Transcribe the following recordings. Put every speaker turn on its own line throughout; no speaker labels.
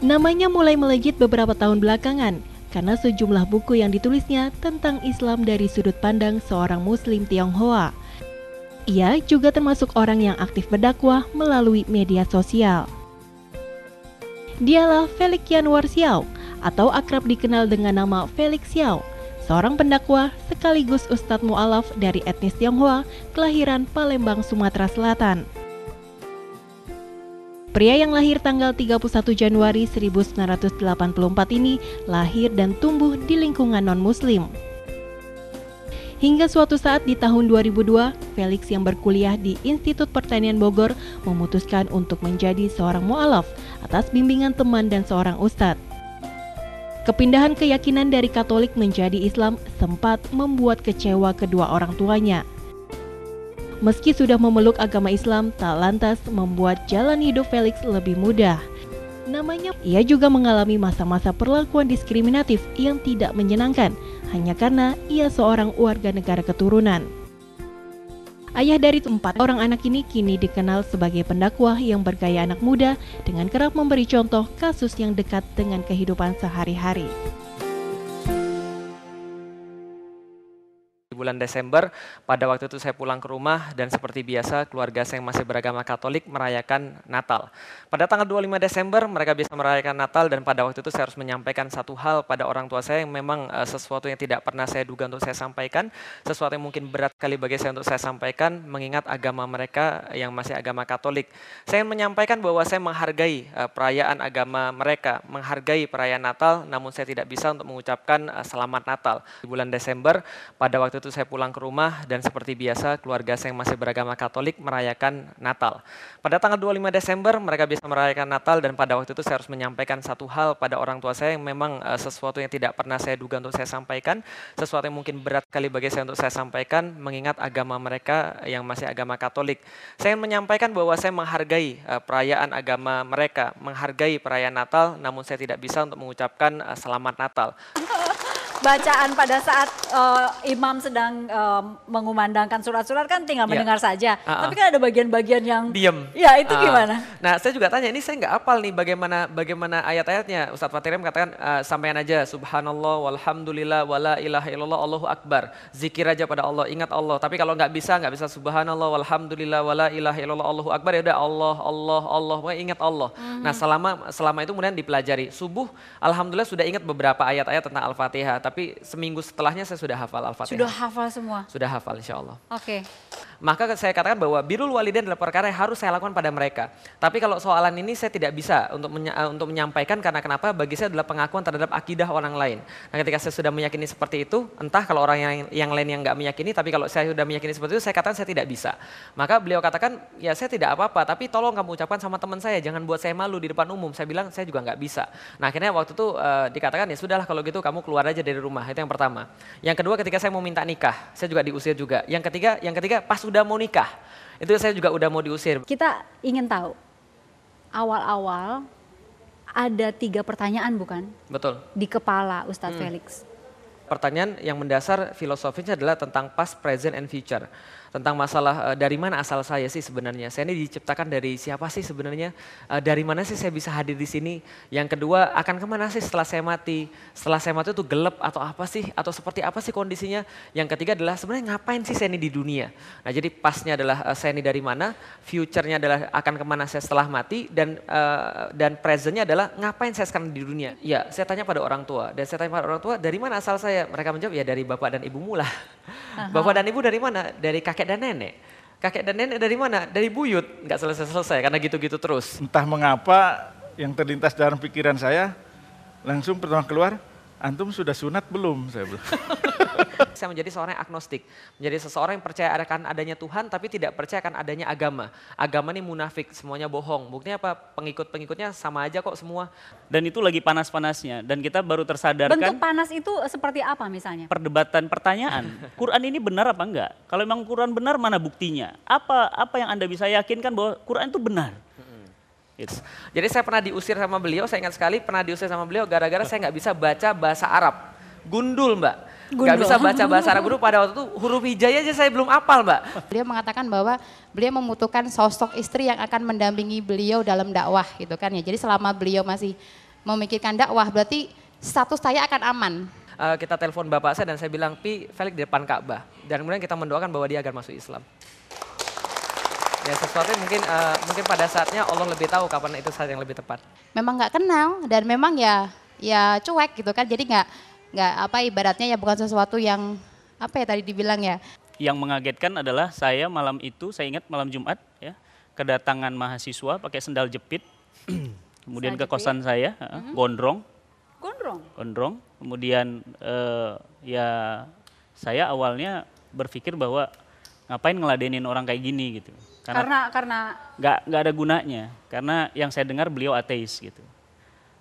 Namanya mulai melejit beberapa tahun belakangan karena sejumlah buku yang ditulisnya tentang Islam dari sudut pandang seorang Muslim Tionghoa. Ia juga termasuk orang yang aktif berdakwah melalui media sosial. Dialah Felix Yanwar Xiao atau akrab dikenal dengan nama Felix Xiao, seorang pendakwah sekaligus ustadz mu'alaf dari etnis Tionghoa kelahiran Palembang, Sumatera Selatan. Pria yang lahir tanggal 31 Januari 1984 ini lahir dan tumbuh di lingkungan non-muslim. Hingga suatu saat di tahun 2002, Felix yang berkuliah di Institut Pertanian Bogor memutuskan untuk menjadi seorang mu'alaf atas bimbingan teman dan seorang ustadz. Kepindahan keyakinan dari Katolik menjadi Islam sempat membuat kecewa kedua orang tuanya. Meski sudah memeluk agama Islam, tak lantas membuat jalan hidup Felix lebih mudah. Ia juga mengalami masa-masa perlakuan diskriminatif yang tidak menyenangkan, hanya karena ia seorang warga negara keturunan. Ayah dari 4 orang anak ini kini dikenal sebagai pendakwah yang bergaya anak muda dengan kerap memberi contoh kasus yang dekat dengan kehidupan sehari-hari.
Bulan Desember, pada waktu itu saya pulang ke rumah dan seperti biasa keluarga saya yang masih beragama Katolik merayakan Natal. Pada tanggal 25 Desember mereka bisa merayakan Natal dan pada waktu itu saya harus menyampaikan satu hal pada orang tua saya yang memang sesuatu yang tidak pernah saya duga untuk saya sampaikan, sesuatu yang mungkin berat sekali bagi saya untuk saya sampaikan mengingat agama mereka yang masih agama Katolik. Saya ingin menyampaikan bahwa saya menghargai perayaan agama mereka, menghargai perayaan Natal, namun saya tidak bisa untuk mengucapkan selamat Natal. Di bulan Desember, pada waktu itu saya pulang ke rumah dan seperti biasa keluarga saya yang masih beragama Katolik merayakan Natal. Pada tanggal 25 Desember mereka bisa merayakan Natal dan pada waktu itu saya harus menyampaikan satu hal pada orang tua saya yang memang sesuatu yang tidak pernah saya duga untuk saya sampaikan, sesuatu yang mungkin berat sekali bagi saya untuk saya sampaikan mengingat agama mereka yang masih agama Katolik. Saya ingin menyampaikan bahwa saya menghargai perayaan agama mereka, menghargai perayaan Natal, namun saya tidak bisa untuk mengucapkan selamat Natal.
Bacaan pada saat imam sedang mengumandangkan surat-surat kan tinggal mendengar saja. Tapi kan ada bagian-bagian yang
diem.
Ya itu gimana?
Nah saya juga tanya, ini saya nggak hafal nih bagaimana ayat-ayatnya. Ustadz Fatirem katakan sampaikan aja subhanallah walhamdulillah wala ilaha illallah Allahu akbar. Zikir aja pada Allah, ingat Allah. Tapi kalau nggak bisa subhanallah walhamdulillah wala ilaha illallah Allahu akbar, ya udah Allah, ingat Allah. Nah selama itu kemudian dipelajari. Subuh alhamdulillah sudah ingat beberapa ayat-ayat tentang Al-Fatihah. Tapi seminggu setelahnya saya sudah hafal Al-Fatihah.
Sudah hafal semua?
Sudah hafal insya Allah.
Oke.
Maka saya katakan bahwa birrul walidain adalah perkara yang harus saya lakukan pada mereka. Tapi kalau soalan ini saya tidak bisa untuk menyampaikan karena kenapa? Bagi saya adalah pengakuan terhadap akidah orang lain. Nah ketika saya sudah meyakini seperti itu, entah kalau orang yang lain yang nggak meyakini, tapi kalau saya sudah meyakini seperti itu, saya katakan saya tidak bisa. Maka beliau katakan, ya saya tidak apa-apa, tapi tolong kamu ucapkan sama teman saya, jangan buat saya malu di depan umum. Saya bilang saya juga nggak bisa. Nah akhirnya waktu itu dikatakan ya sudahlah kalau gitu kamu keluar aja dari rumah. Itu yang pertama. Yang kedua ketika saya mau minta nikah, saya juga diusir juga. Yang ketiga pas sudah mau nikah, itu saya juga udah mau diusir.
Kita ingin tahu, awal-awal ada 3 pertanyaan bukan?
Betul.
Di kepala Ustadz Felix.
Pertanyaan yang mendasar filosofisnya adalah tentang past, present, and future. Tentang masalah dari mana asal saya sih sebenarnya. Saya ini diciptakan dari siapa sih sebenarnya? Dari mana sih saya bisa hadir di sini? Yang kedua, akan kemana sih setelah saya mati? Setelah saya mati itu gelap atau apa sih? Atau seperti apa sih kondisinya? Yang ketiga adalah sebenarnya ngapain sih saya ini di dunia? Nah jadi pastnya adalah saya ini dari mana? Future-nya adalah akan kemana saya setelah mati? Dan present-nya adalah ngapain saya sekarang di dunia? Ya saya tanya pada orang tua. Dan saya tanya pada orang tua, dari mana asal saya? Mereka menjawab ya dari bapak dan ibumu lah. Bapak dan ibu dari mana? Dari kakek dan nenek. Kakek dan nenek dari mana? Dari buyut. Nggak selesai-selesai karena gitu-gitu terus.
Entah mengapa yang terlintas dalam pikiran saya langsung pertama keluar, antum sudah sunat belum? Saya bilang.
Saya menjadi seorang yang agnostik, menjadi seseorang yang percaya akan adanya Tuhan tapi tidak percaya akan adanya agama. Agama ini munafik, semuanya bohong. Buktinya apa? Pengikut-pengikutnya sama aja kok semua.
Dan itu lagi panas-panasnya dan kita baru tersadarkan.
Bentuk panas itu seperti apa misalnya?
Perdebatan pertanyaan, Quran ini benar apa enggak? Kalau memang Quran benar mana buktinya? Apa yang Anda bisa yakinkan bahwa Quran itu benar?
Gitu. Jadi saya pernah diusir sama beliau, saya ingat sekali pernah diusir sama beliau gara-gara saya nggak bisa baca bahasa Arab. Gundul Mbak. Gak bisa baca bahasa Arab dulu, pada waktu itu huruf hijaiyah aja saya belum hafal Mbak.
Beliau mengatakan bahwa beliau membutuhkan sosok istri yang akan mendampingi beliau dalam dakwah gitu kan ya. Jadi selama beliau masih memikirkan dakwah, berarti status saya akan aman.
Kita telepon bapak saya dan saya bilang, Pi, Felix di depan Ka'bah. Dan kemudian kita mendoakan bahwa dia agar masuk Islam. Ya sesuatu yang mungkin pada saatnya Allah lebih tahu kapan itu saat yang lebih tepat.
Memang nggak kenal dan memang ya cuek gitu kan, jadi nggak apa ibaratnya ya bukan sesuatu yang apa ya tadi dibilang ya.
Yang mengagetkan adalah saya malam itu, saya ingat malam Jumat ya, kedatangan mahasiswa pakai sendal jepit, kemudian ke kosan saya, gondrong, kemudian ya saya awalnya berpikir bahwa ngapain ngeladenin orang kayak gini gitu.
Karena
nggak ada gunanya, karena yang saya dengar beliau ateis gitu.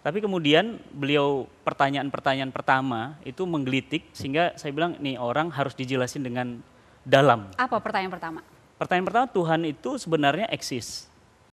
Tapi kemudian beliau pertanyaan-pertanyaan pertama itu menggelitik sehingga saya bilang nih orang harus dijelasin dengan dalam.
Apa pertanyaan pertama?
Pertanyaan pertama, Tuhan itu sebenarnya eksis.